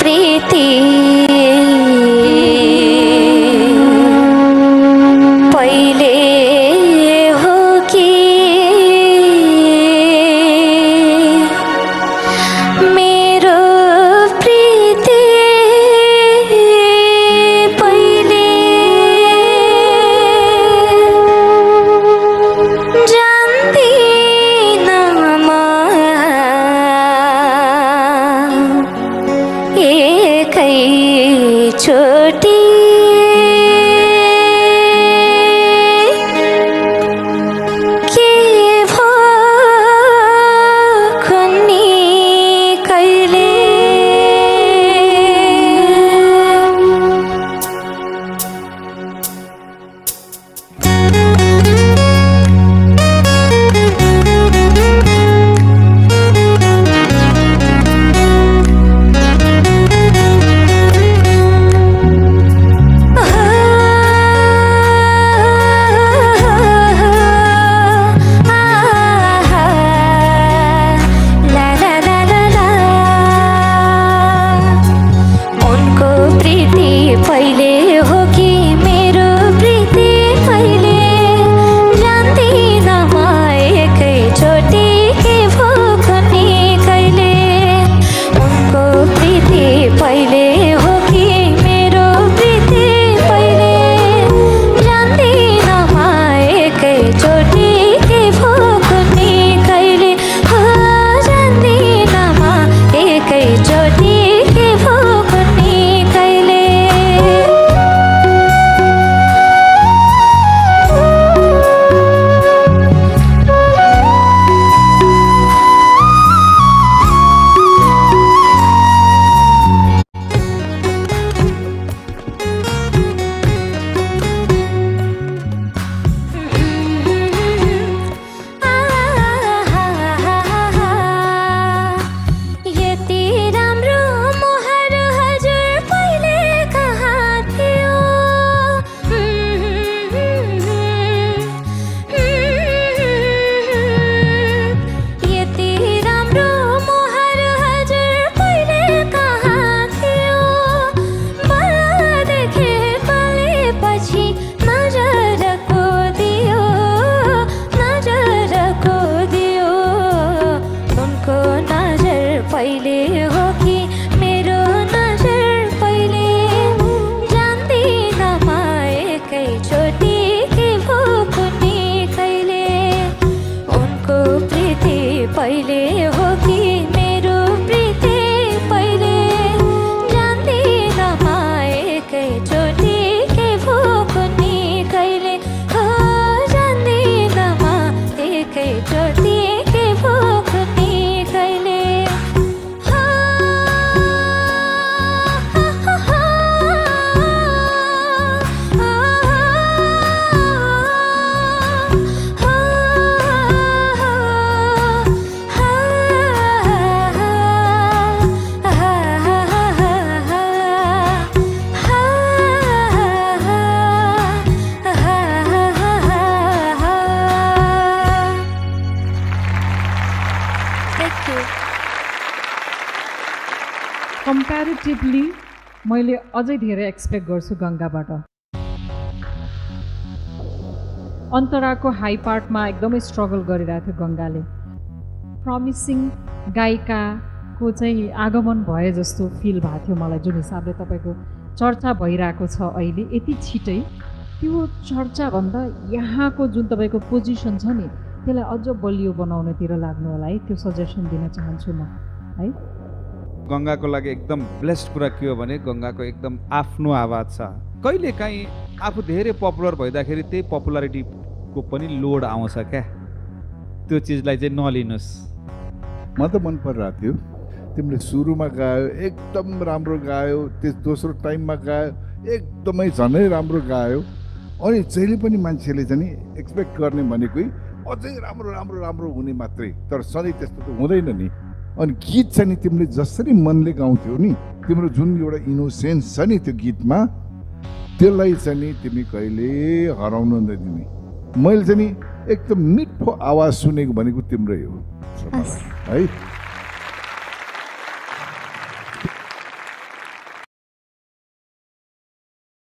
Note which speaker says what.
Speaker 1: प्रीति पहिले हो कि मेरो प्रीति पहिले जान्दिन म एकैचोटि के भो कुन्नी कहिले पहिले हो कि मेरो प्रीति पहिले जान्दिन म एकैचोटि के भो कुन्नी कहिले उनको प्रीति पहिले हो कि मेरो प्रीति पहिले जान्दिन म एकैचोटि के भो कुन्नी कहिले हो जान्दिन म एकैचोटि के भो कुन्नी कहिले यति राम्रो मोहर हजुर पहिले कहाँ थियो यति राम्रो मोहर हजुर पहिले कहाँ थियो बल्ल देखे पालेपछि नजरको दियो उनको नजर पहिले हो कि मेरो नजर पहिले जान्दिन म एकैचोटि के भो कुन्नी कहिले उनको प्रीति पहिले हो कि मेरो प्रीति पहिले जान्दिन म एकैचोटि के भो कुन्नी कहिले हो जान्दिन म एकैचोटि के भो कुन्नी कहिले
Speaker 2: कम्प्यारिटिभली मैले अझै धेरै एक्सपेक्ट गर्छु गङ्गाबाट अन्तराको हाई पार्टमा एकदमै स्ट्रगल गरिरहेको थियो गङ्गाले प्रमिसिङ गायिकाको चाहिँ आगमन भए जस्तो फिल भएको थियो मलाई जुन हिसाबले तपाईँको चर्चा भइरहेको छ अहिले यति छिटै त्यो चर्चाभन्दा यहाँको जुन तपाईँको पोजिसन छ नि त्यसलाई अझ बलियो बनाउनतिर लाग्नु होला है त्यो सजेसन दिन चाहन्छु म है
Speaker 3: गङ्गाको लागि एकदम ब्लेस्ड कुरा के हो भने गङ्गाको एकदम आफ्नो आवाज छ कहिलेकाहीँ आफू धेरै पपुलर भइदाखेरि त्यही पपुलारिटीको पनि लोड आउँछ क्या त्यो चिजलाई चाहिँ नलिनुहोस्
Speaker 4: म त मन परिरहेको थियो तिमीले सुरुमा गायो एकदम राम्रो गायो त्यस दोस्रो टाइममा गायो एकदमै झनै राम्रो गायो अनि जहिले पनि मान्छेले चाहिँ एक्सपेक्ट गर्ने भनेकै अझै राम्रो राम्रो राम्रो हुने मात्रै तर सधैँ त्यस्तो त हुँदैन नि अनि गीत चाहिँ नि तिमीले जसरी मनले गाउँथ्यौ नि तिम्रो जुन एउटा इनोसेन्स छ नि त्यो गीतमा त्यसलाई चाहिँ नि तिमी कहिले हराउन नदिने मैले चाहिँ नि एकदम मिठो आवाज सुनेको भनेको तिम्रै हो है।